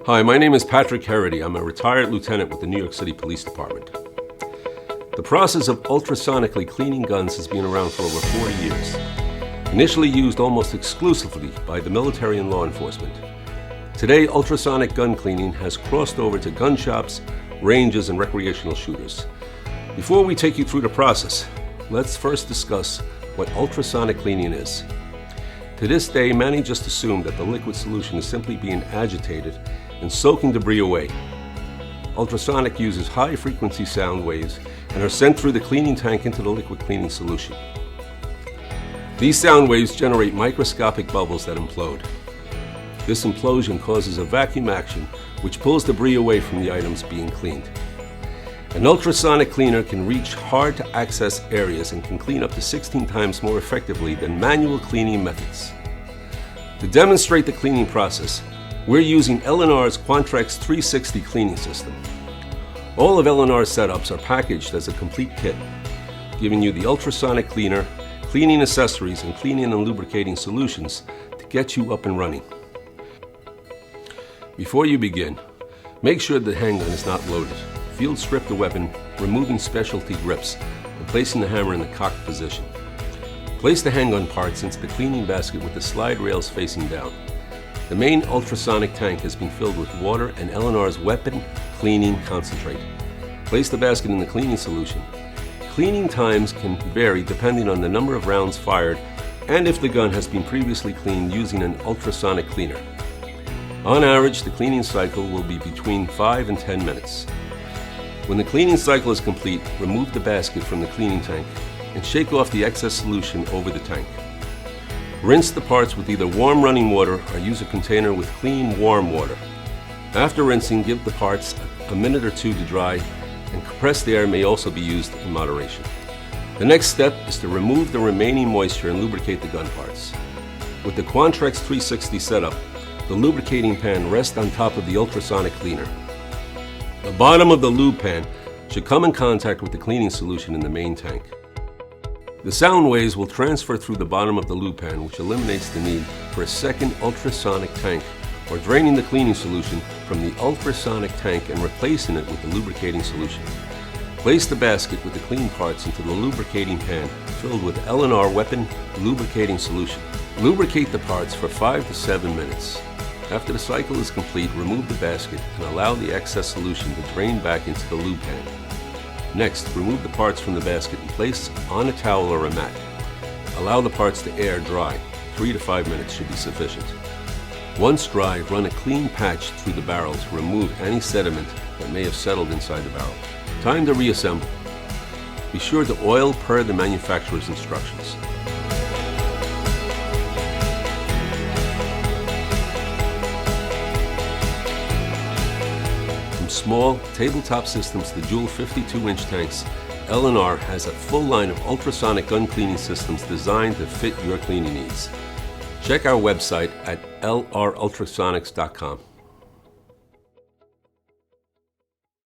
Hi, my name is Patrick Herity. I'm a retired lieutenant with the New York City Police Department. The process of ultrasonically cleaning guns has been around for over 40 years. Initially used almost exclusively by the military and law enforcement. Today, ultrasonic gun cleaning has crossed over to gun shops, ranges, and recreational shooters. Before we take you through the process, let's first discuss what ultrasonic cleaning is. To this day, many just assume that the liquid solution is simply being agitated and soaking debris away. Ultrasonic uses high-frequency sound waves and are sent through the cleaning tank into the liquid cleaning solution. These sound waves generate microscopic bubbles that implode. This implosion causes a vacuum action which pulls debris away from the items being cleaned. An ultrasonic cleaner can reach hard-to-access areas and can clean up to 16 times more effectively than manual cleaning methods. To demonstrate the cleaning process, we're using L&R's Quantrex 360 cleaning system. All of L&R's setups are packaged as a complete kit, giving you the ultrasonic cleaner, cleaning accessories, and cleaning and lubricating solutions to get you up and running. Before you begin, make sure the handgun is not loaded. Field strip the weapon, removing specialty grips and placing the hammer in the cocked position. Place the handgun parts into the cleaning basket with the slide rails facing down. The main ultrasonic tank has been filled with water and L&R's weapon cleaning concentrate. Place the basket in the cleaning solution. Cleaning times can vary depending on the number of rounds fired and if the gun has been previously cleaned using an ultrasonic cleaner. On average, the cleaning cycle will be between 5 and 10 minutes. When the cleaning cycle is complete, remove the basket from the cleaning tank and shake off the excess solution over the tank. Rinse the parts with either warm running water or use a container with clean, warm water. After rinsing, give the parts a minute or two to dry, and compressed air may also be used in moderation. The next step is to remove the remaining moisture and lubricate the gun parts. With the Quantrex 360 setup, the lubricating pan rests on top of the ultrasonic cleaner. The bottom of the lube pan should come in contact with the cleaning solution in the main tank. The sound waves will transfer through the bottom of the lube pan, which eliminates the need for a second ultrasonic tank or draining the cleaning solution from the ultrasonic tank and replacing it with the lubricating solution. Place the basket with the clean parts into the lubricating pan filled with L&R weapon lubricating solution. Lubricate the parts for 5 to 7 minutes. After the cycle is complete, remove the basket and allow the excess solution to drain back into the lube pan. Next, remove the parts from the basket and place on a towel or a mat. Allow the parts to air dry. 3 to 5 minutes should be sufficient. Once dry, run a clean patch through the barrel to remove any sediment that may have settled inside the barrel. Time to reassemble. Be sure to oil per the manufacturer's instructions. From small tabletop systems to dual 52-inch tanks, L&R has a full line of ultrasonic gun cleaning systems designed to fit your cleaning needs. Check our website at LRUltrasonics.com.